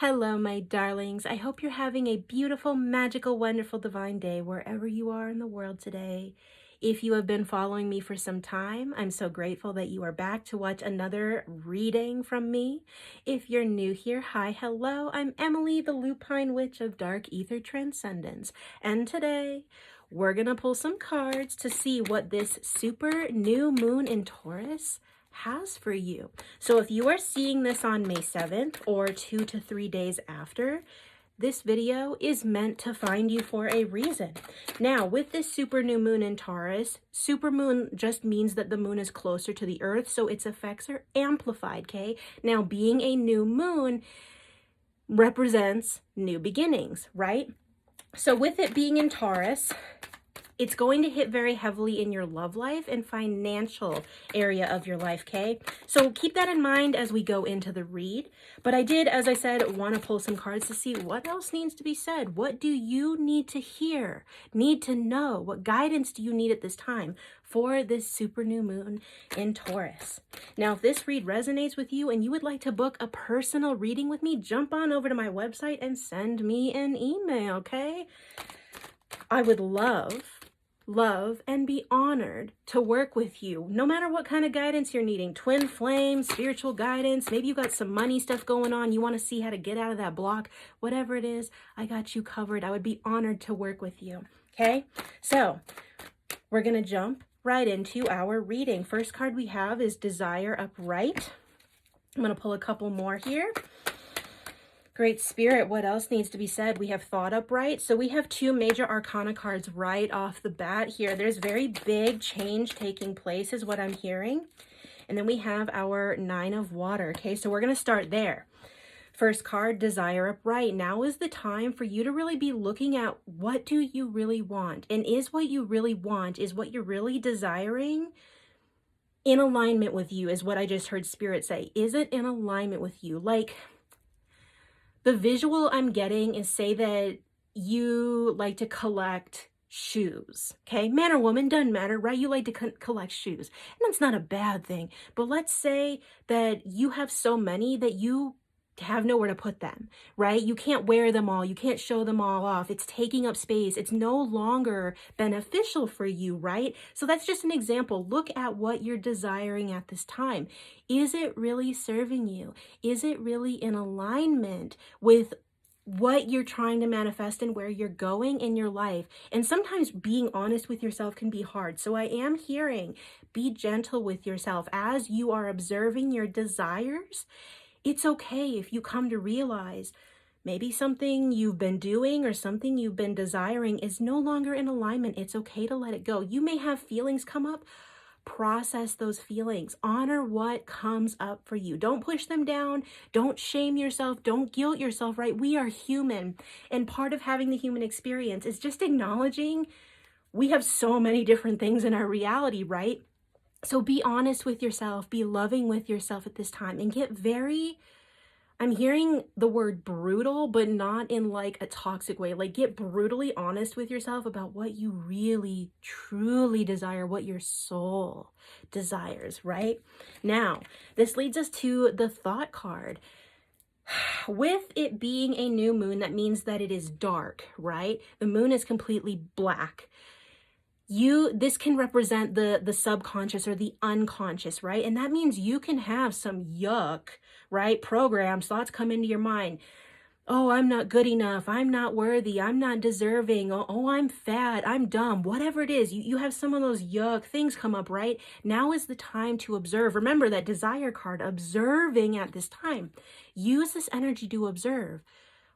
Hello, my darlings. I hope you're having a beautiful, magical, wonderful, divine day wherever you are in the world today. If you have been following me for some time, I'm so grateful that you are back to watch another reading from me. If you're new here, hi, hello. I'm Emily, the Lupine Witch of Dark Ether Transcendence. And today, we're going to pull some cards to see what this super new moon in Taurus has for you. So if you are seeing this on May 7th or 2 to 3 days after, this video is meant to find you for a reason. Now, with this super new moon in Taurus, supermoon just means that the moon is closer to the earth, so its effects are amplified, okay? Now, being a new moon represents new beginnings, right? So with it being in Taurus, it's going to hit very heavily in your love life and financial area of your life, okay? So keep that in mind as we go into the read. But I did, as I said, want to pull some cards to see what else needs to be said. What do you need to hear, need to know? What guidance do you need at this time for this super new moon in Taurus? Now, if this read resonates with you and you would like to book a personal reading with me, jump on over to my website and send me an email, okay? I would love and be honored to work with you, no matter what kind of guidance you're needing. Twin flame, spiritual guidance, maybe you got some money stuff going on, you want to see how to get out of that block, whatever it is, I got you covered. I would be honored to work with you, okay? So we're going to jump right into our reading. First card we have is Desire Upright. I'm going to pull a couple more here. Great Spirit, what else needs to be said? We have Thought Upright. So we have two major arcana cards right off the bat here. There's very big change taking place is what I'm hearing. And then we have our Nine of Water. Okay, so we're going to start there. First card, Desire Upright. Now is the time for you to really be looking at what do you really want? And is what you really want, is what you're really desiring in alignment with you, is what I just heard Spirit say. Is it in alignment with you? Like, the visual I'm getting is, say that you like to collect shoes, okay? Man or woman, doesn't matter, right? You like to collect shoes, and that's not a bad thing. But let's say that you have so many that you have nowhere to put them, right? You can't wear them all. You can't show them all off. It's taking up space. It's no longer beneficial for you, right? So that's just an example. Look at what you're desiring at this time. Is it really serving you? Is it really in alignment with what you're trying to manifest and where you're going in your life? And sometimes being honest with yourself can be hard. So I am hearing, be gentle with yourself as you are observing your desires. It's okay if you come to realize maybe something you've been doing or something you've been desiring is no longer in alignment. It's okay to let it go. You may have feelings come up. Process those feelings. Honor what comes up for you. Don't push them down. Don't shame yourself. Don't guilt yourself, right? We are human. And part of having the human experience is just acknowledging we have so many different things in our reality, right? So be honest with yourself, be loving with yourself at this time, and get very, I'm hearing the word brutal, but not in like a toxic way. Like, get brutally honest with yourself about what you really, truly desire, what your soul desires, right? Now, this leads us to the Thought card. With it being a new moon, that means that it is dark, right? The moon is completely black. This can represent the subconscious or the unconscious, right? And that means you can have some yuck, right? Programs, thoughts come into your mind. Oh, I'm not good enough. I'm not worthy. I'm not deserving. Oh, I'm fat. I'm dumb. Whatever it is, you have some of those yuck things come up, right? Now is the time to observe. Remember that Desire card, observing at this time. Use this energy to observe.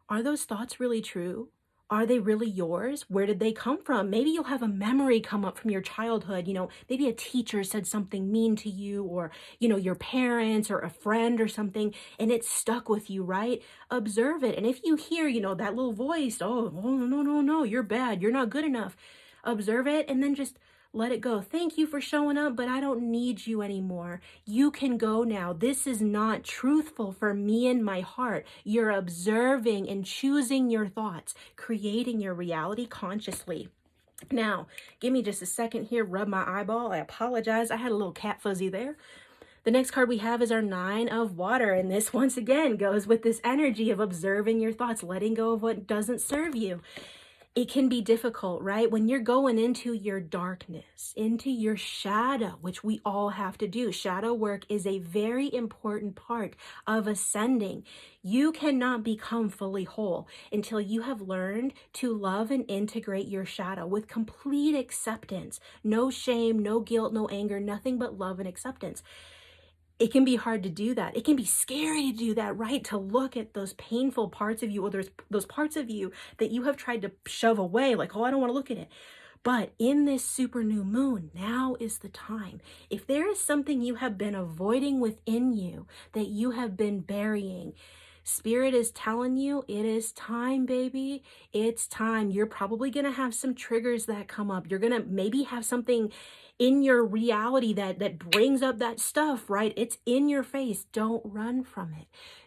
Are those thoughts really true? Are they really yours? Where did they come from? Maybe you'll have a memory come up from your childhood. Maybe a teacher said something mean to you, or, your parents or a friend or something, and it stuck with you, right? Observe it. And if you hear, that little voice, oh, no, you're bad, you're not good enough. Observe it and then just let it go. Thank you for showing up, but I don't need you anymore. You can go now. This is not truthful for me and my heart. You're observing and choosing your thoughts, creating your reality consciously. Now, give me just a second here. Rub my eyeball. I apologize. I had a little cat fuzzy there. The next card we have is our Nine of Water, and this once again goes with this energy of observing your thoughts, letting go of what doesn't serve you. It can be difficult, right? When you're going into your darkness, into your shadow, which we all have to do. Shadow work is a very important part of ascending. You cannot become fully whole until you have learned to love and integrate your shadow with complete acceptance. No shame, no guilt, no anger, nothing but love and acceptance. It can be hard to do that. It can be scary to do that, right? To look at those painful parts of you, or there's those parts of you that you have tried to shove away, like, oh, I don't want to look at it. But in this super new moon, now is the time. If there is something you have been avoiding within you that you have been burying, Spirit is telling you it is time, baby. It's time. You're probably going to have some triggers that come up. You're going to maybe have something in your reality that brings up that stuff, right? It's in your face. Don't run from it.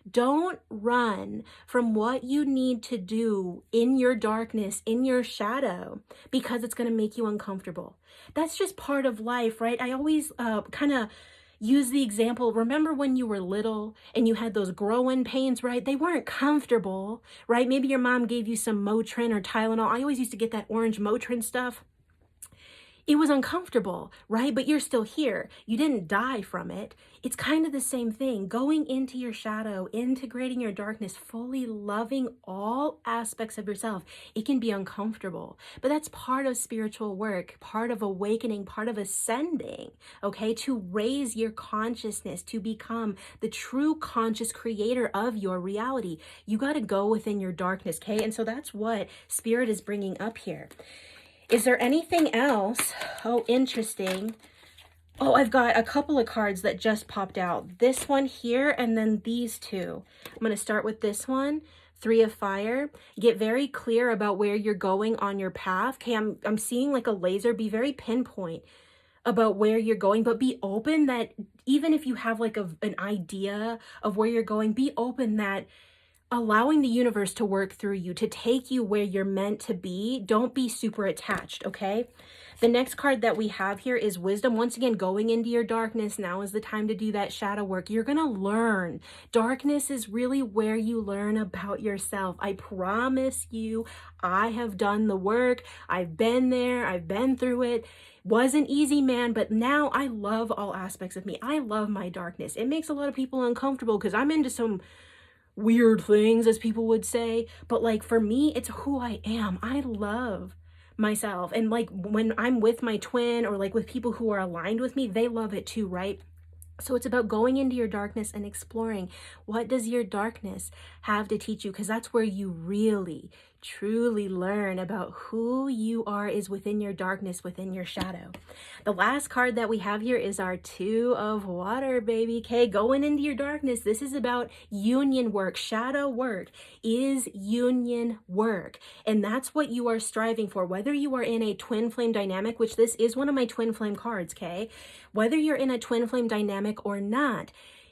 Don't run from what you need to do in your darkness, in your shadow, because it's going to make you uncomfortable. That's just part of life, right? I always kind of use the example. Remember when you were little and you had those growing pains, right? They weren't comfortable, right? Maybe your mom gave you some Motrin or Tylenol. I always used to get that orange Motrin stuff. It was uncomfortable, right? But you're still here. You didn't die from it. It's kind of the same thing. Going into your shadow, integrating your darkness, fully loving all aspects of yourself. It can be uncomfortable, but that's part of spiritual work, part of awakening, part of ascending, okay? To raise your consciousness, to become the true conscious creator of your reality. You got to go within your darkness, okay? And so that's what Spirit is bringing up here. Is there anything else? Oh, interesting. Oh, I've got a couple of cards that just popped out. This one here, and then these two. I'm going to start with this one. Three of Fire. Get very clear about where you're going on your path. Okay, I'm seeing like a laser. Be very pinpoint about where you're going, but be open that even if you have like an idea of where you're going, be open that allowing the universe to work through you, to take you where you're meant to be. Don't be super attached, okay? The next card that we have here is Wisdom. Once again, going into your darkness. Now is the time to do that shadow work. You're going to learn. Darkness is really where you learn about yourself. I promise you, I have done the work. I've been there. I've been through it. Wasn't easy, man, but now I love all aspects of me. I love my darkness. It makes a lot of people uncomfortable because I'm into some weird things, as people would say, but like for me, it's who I am. I love myself, and like when I'm with my twin or like with people who are aligned with me, they love it too, right? So it's about going into your darkness and exploring, what does your darkness have to teach you? Because that's where you really truly learn about who you are, is within your darkness, within your shadow. The last card that we have here is our Two of Water, baby. Okay, going into your darkness. This is about union work. Shadow work is union work. And that's what you are striving for, whether you are in a twin flame dynamic, which this is one of my twin flame cards, okay? Whether you're in a twin flame dynamic or not,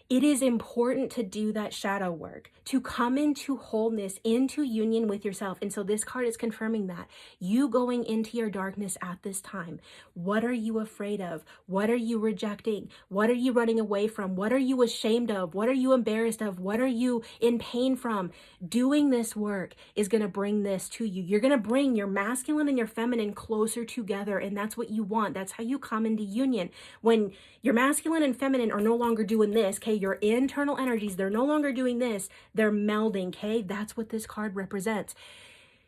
it is important to do that shadow work, to come into wholeness, into union with yourself. And so this card is confirming that. You going into your darkness at this time. What are you afraid of? What are you rejecting? What are you running away from? What are you ashamed of? What are you embarrassed of? What are you in pain from? Doing this work is going to bring this to you. You're going to bring your masculine and your feminine closer together. And that's what you want. That's how you come into union. When your masculine and feminine are no longer doing this, okay? Your internal energies, they're no longer doing this. They're melding, okay? That's what this card represents.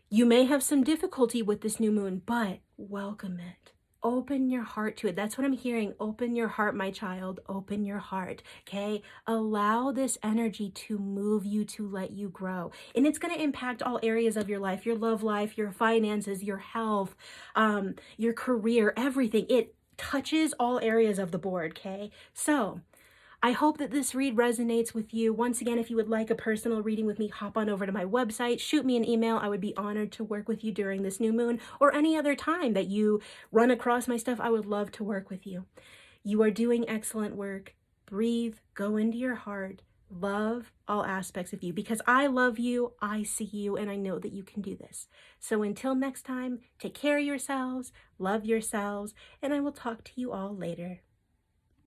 You may have some difficulty with this new moon, but welcome it. Open your heart to it. That's what I'm hearing. Open your heart, my child. Open your heart, okay? Allow this energy to move you, to let you grow. And it's going to impact all areas of your life, your love life, your finances, your health, your career, everything. It touches all areas of the board, okay? So I hope that this read resonates with you. Once again, if you would like a personal reading with me, hop on over to my website, shoot me an email. I would be honored to work with you during this new moon or any other time that you run across my stuff. I would love to work with you. You are doing excellent work. Breathe, go into your heart, love all aspects of you, because I love you, I see you, and I know that you can do this. So until next time, take care of yourselves, love yourselves, and I will talk to you all later.